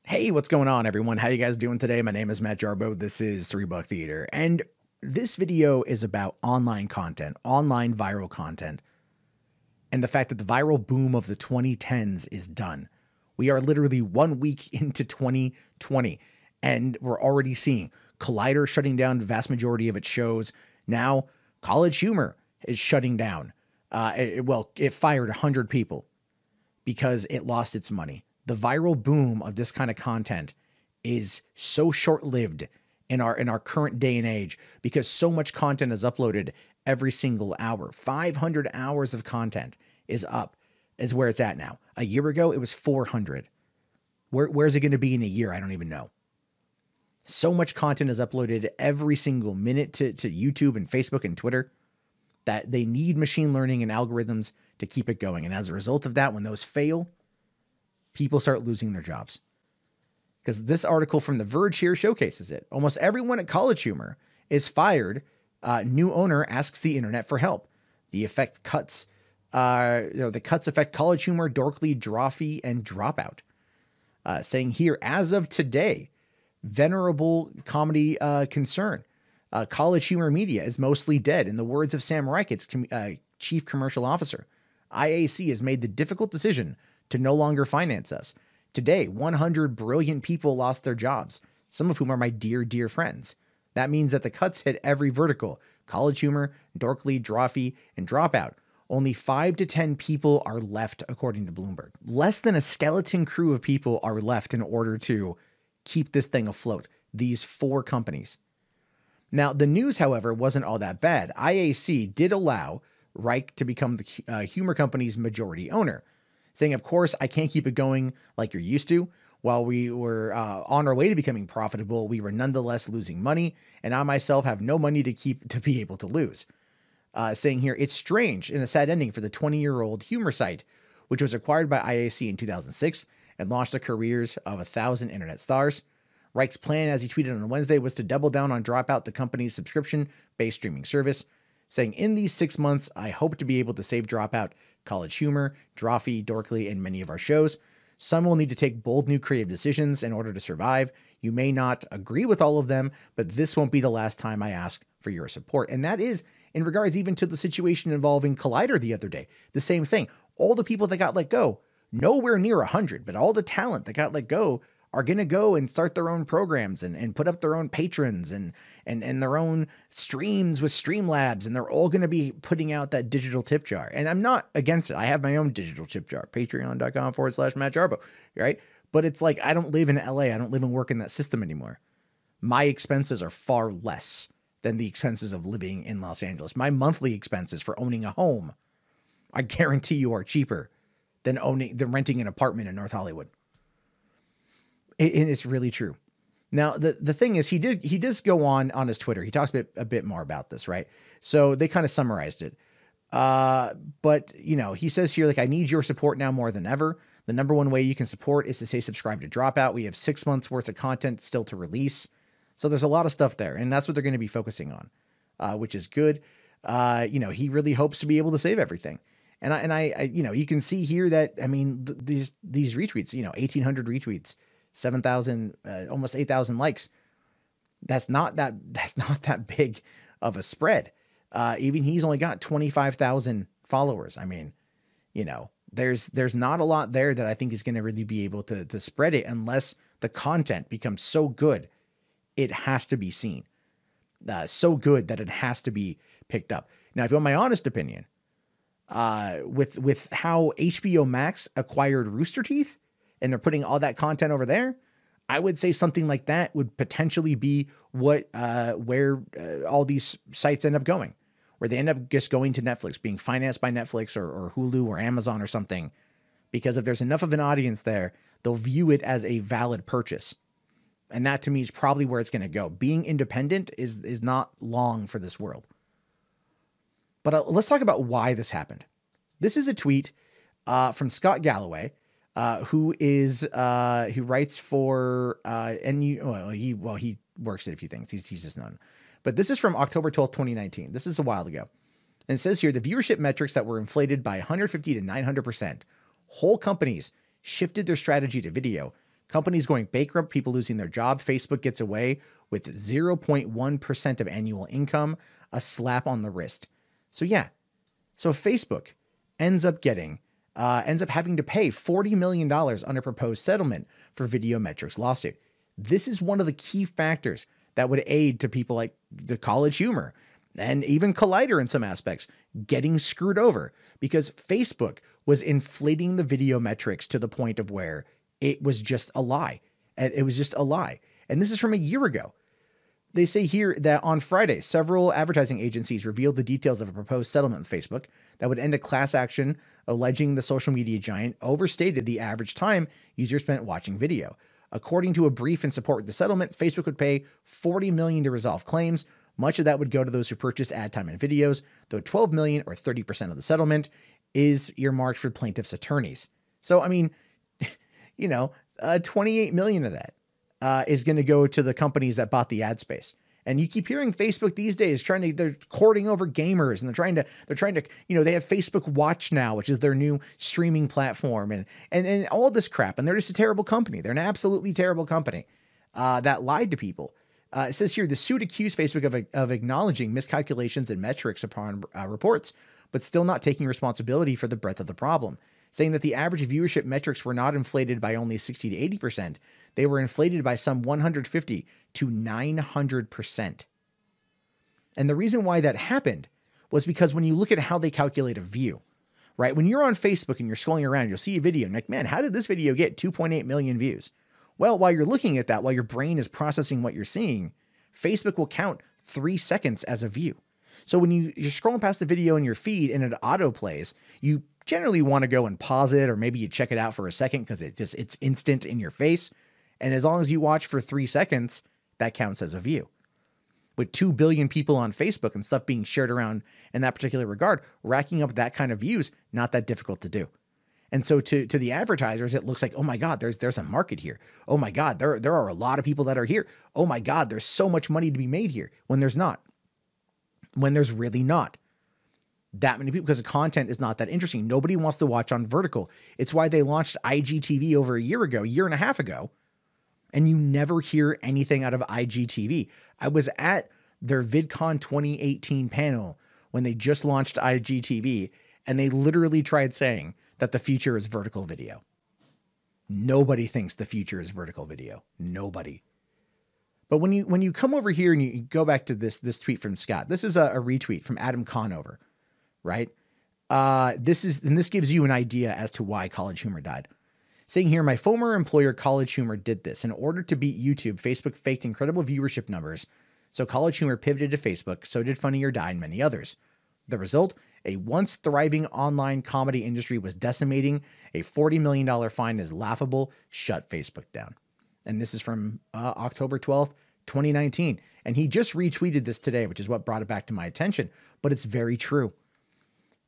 Hey, what's going on, everyone? How you guys doing today? My name is Matt Jarbo. This is 3 Buck Theater, and this video is about online content, online viral content, and the fact that the viral boom of the 2010s is done. We are literally 1 week into 2020, and we're already seeing Collider shutting down the vast majority of its shows. Now, CollegeHumor is shutting down. It fired 100 people because it lost its money. The viral boom of this kind of content is so short-lived in our current day and age because so much content is uploaded every single hour. 500 hours of content is where it's at now. A year ago, it was 400. Where's it going to be in a year? I don't even know. So much content is uploaded every single minute to YouTube and Facebook and Twitter that they need machine learning and algorithms to keep it going. And as a result of that, when those fail, people start losing their jobs. Because this article from The Verge here showcases it. Almost everyone at CollegeHumor is fired. New owner asks the internet for help. The cuts affect CollegeHumor, Dorkly, Drawfee, and Dropout. Saying here, as of today, venerable comedy concern. CollegeHumor Media is mostly dead. In the words of Sam Reich, its chief commercial officer, IAC has made the difficult decision to no longer finance us. Today, 100 brilliant people lost their jobs, some of whom are my dear, dear friends. That means that the cuts hit every vertical: CollegeHumor, Dorkly, Drawfee, and Dropout. Only 5 to 10 people are left, according to Bloomberg. Less than a skeleton crew of people are left in order to keep this thing afloat. These 4 companies. Now, the news, however, wasn't all that bad. IAC did allow Reich to become the humor company's majority owner, saying, of course, I can't keep it going like you're used to. While we were on our way to becoming profitable, we were nonetheless losing money, and I myself have no money to be able to lose. Saying here, it's strange and a sad ending for the 20-year-old humor site, which was acquired by IAC in 2006 and launched the careers of 1,000 internet stars. Reich's plan, as he tweeted on Wednesday, was to double down on Dropout, the company's subscription-based streaming service, saying, in these 6 months, I hope to be able to save Dropout, CollegeHumor, Drawfee, Dorkly, and many of our shows. Some will need to take bold new creative decisions in order to survive. You may not agree with all of them, but this won't be the last time I ask for your support. And that is in regards even to the situation involving Collider the other day. The same thing. All the people that got let go, nowhere near 100, but all the talent that got let go are going to go and start their own programs and put up their own patrons and their own streams with Streamlabs, and they're all going to be putting out that digital tip jar. And I'm not against it. I have my own digital tip jar, patreon.com/Matt Jarbo, right? But it's like, I don't live in LA. I don't live and work in that system anymore. My expenses are far less than the expenses of living in Los Angeles. My monthly expenses for owning a home, I guarantee you, are cheaper than renting an apartment in North Hollywood. It's really true. Now, the thing is, he does go on his Twitter. He talks a bit more about this, right? So they kind of summarized it. But, you know, he says here, like, I need your support now more than ever. The number one way you can support is to say subscribe to Dropout. We have 6 months worth of content still to release. So there's a lot of stuff there, and that's what they're going to be focusing on, which is good. You know, he really hopes to be able to save everything. And I you know, you can see here that, I mean, these retweets, you know, 1,800 retweets, 7,000, almost 8,000 likes. That's not that big of a spread. Even he's only got 25,000 followers. I mean, you know, there's not a lot there that I think is going to really be able to spread it unless the content becomes so good it has to be seen. So good that it has to be picked up. Now, if you want my honest opinion, with how HBO Max acquired Rooster Teeth, and they're putting all that content over there, I would say something like that would potentially be where all these sites end up going, where they end up just going to Netflix, being financed by Netflix or Hulu or Amazon or something, because if there's enough of an audience there, they'll view it as a valid purchase. And that, to me, is probably where it's going to go. Being independent is not long for this world. But let's talk about why this happened. This is a tweet from Scott Galloway, who writes for he works at a few things. He's just none. But this is from October 12th, 2019. This is a while ago. And it says here, the viewership metrics that were inflated by 150 to 900%. Whole companies shifted their strategy to video. Companies going bankrupt, people losing their job. Facebook gets away with 0.1% of annual income, a slap on the wrist. So yeah, so Facebook ends up having to pay $40 million under proposed settlement for Videometrics lawsuit. This is one of the key factors that would aid to people like the CollegeHumor and even Collider in some aspects getting screwed over, because Facebook was inflating the video metrics to the point of where it was just a lie. It was just a lie. And this is from a year ago. They say here that on Friday, several advertising agencies revealed the details of a proposed settlement with Facebook that would end a class action alleging the social media giant overstated the average time users spent watching video. According to a brief in support of the settlement, Facebook would pay $40 million to resolve claims. Much of that would go to those who purchased ad time and videos, though $12 million, or 30% of the settlement, is earmarked for plaintiffs' attorneys. So, I mean, $28 million of that is going to go to the companies that bought the ad space. And you keep hearing Facebook these days they're courting over gamers, and they're trying to, they have Facebook Watch now, which is their new streaming platform, and all this crap. And they're just a terrible company. They're an absolutely terrible company that lied to people. It says here, the suit accused Facebook of acknowledging miscalculations and metrics upon reports, but still not taking responsibility for the breadth of the problem, saying that the average viewership metrics were not inflated by only 60 to 80%. They were inflated by some 150 to 900%. And the reason why that happened was because when you look at how they calculate a view, right? When you're on Facebook and you're scrolling around, you'll see a video and like, man, how did this video get 2.8 million views? Well, while you're looking at that, while your brain is processing what you're seeing, Facebook will count 3 seconds as a view. So when you're scrolling past the video in your feed and it auto plays, you generally want to go and pause it, or maybe you check it out for a second because it's instant in your face. And as long as you watch for 3 seconds, that counts as a view. With 2 billion people on Facebook and stuff being shared around in that particular regard, racking up that kind of views, not that difficult to do. And so to the advertisers, it looks like, oh my God, there's a market here. Oh my God, there are a lot of people that are here. Oh my God, there's so much money to be made here, when there's not. When there's really not that many people, because the content is not that interesting. Nobody wants to watch on vertical. It's why they launched IGTV over a year and a half ago, and you never hear anything out of IGTV. I was at their VidCon 2018 panel when they just launched IGTV, and they literally tried saying that the future is vertical video. Nobody thinks the future is vertical video. Nobody. But when you come over here and you go back to this tweet from Scott, this is a retweet from Adam Conover, right? This gives you an idea as to why CollegeHumor died. Saying here, my former employer CollegeHumor did this. In order to beat YouTube, Facebook faked incredible viewership numbers. So CollegeHumor pivoted to Facebook, so did Funny or Die and many others. The result, a once thriving online comedy industry was decimating. A $40 million fine is laughable. Shut Facebook down. And this is from October 12th, 2019. And he just retweeted this today, which is what brought it back to my attention. But it's very true.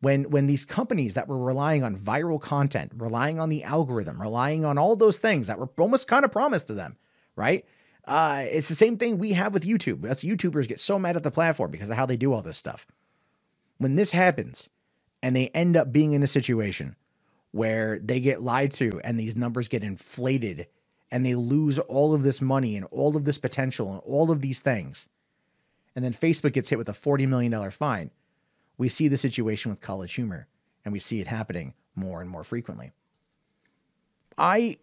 When these companies that were relying on viral content, relying on the algorithm, relying on all those things that were almost kind of promised to them, right? It's the same thing we have with YouTube. Us YouTubers get so mad at the platform because of how they do all this stuff. When this happens and they end up being in a situation where they get lied to and these numbers get inflated and they lose all of this money and all of this potential and all of these things, and then Facebook gets hit with a $40 million fine, we see the situation with CollegeHumor, and we see it happening more and more frequently. I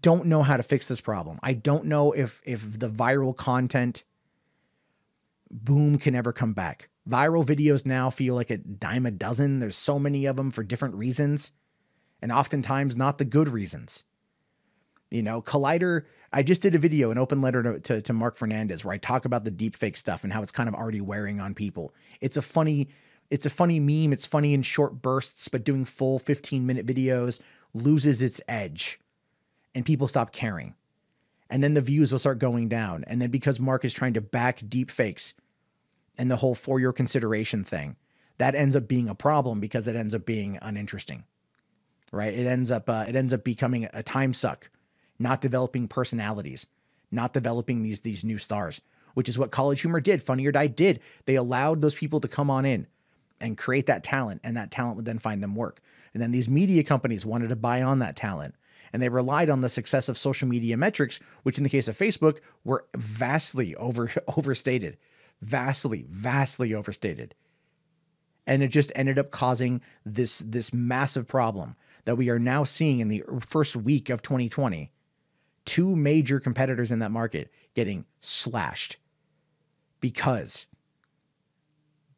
don't know how to fix this problem. I don't know if the viral content boom can ever come back. Viral videos now feel like a dime a dozen. There's so many of them for different reasons, and oftentimes not the good reasons. You know, Collider, I just did a video, an open letter to Mark Fernandez, where I talk about the deepfake stuff and how it's kind of already wearing on people. It's a funny meme. It's funny in short bursts, but doing full 15-minute videos loses its edge and people stop caring. And then the views will start going down. And then because Mark is trying to back deepfakes and the whole for your consideration thing, that ends up being a problem because it ends up being uninteresting, right? It ends up becoming a time suck, not developing personalities, not developing these new stars, which is what CollegeHumor did. Funny or Die did. They allowed those people to come on in and create that talent, and that talent would then find them work. And then these media companies wanted to buy on that talent. And they relied on the success of social media metrics, which in the case of Facebook were vastly overstated, vastly overstated. And it just ended up causing this massive problem that we are now seeing in the first week of 2020. Two major competitors in that market getting slashed because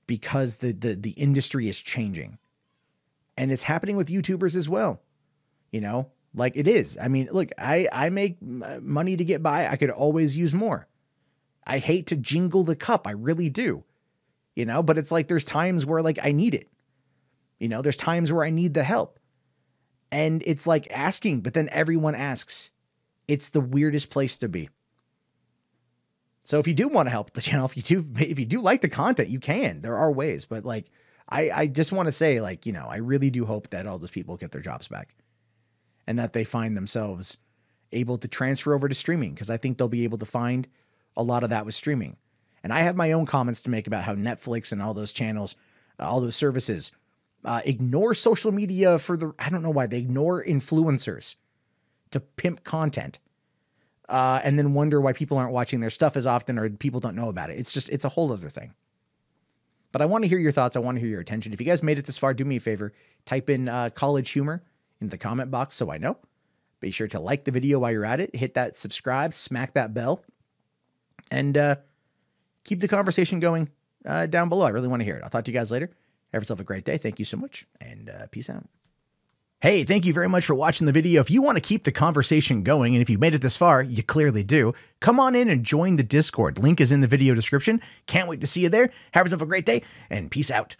the industry is changing. And it's happening with YouTubers as well. You know, like it is. I mean, look, I make money to get by. I could always use more. I hate to jingle the cup. I really do. You know, but it's like there's times where like I need it. You know, there's times where I need the help. And it's like asking, but then everyone asks. It's the weirdest place to be. So if you do want to help the channel, if you do like the content, you can. There are ways, but like I just want to say, like, you know, I really do hope that all those people get their jobs back and that they find themselves able to transfer over to streaming, because I think they'll be able to find a lot of that with streaming. And I have my own comments to make about how Netflix and all those channels, all those services, ignore social media I don't know why they ignore influencers to pimp content, and then wonder why people aren't watching their stuff as often or people don't know about it. It's a whole other thing. But I want to hear your thoughts. I want to hear your attention. If you guys made it this far, do me a favor, type in College Humor in the comment box so I know. Be sure to like the video while you're at it. Hit that subscribe, smack that bell, and keep the conversation going down below. I really want to hear it. I'll talk to you guys later. Have yourself a great day. Thank you so much, and peace out. Hey, thank you very much for watching the video. If you want to keep the conversation going, and if you made it this far, you clearly do, come on in and join the Discord. Link is in the video description. Can't wait to see you there. Have yourself a great day, and peace out.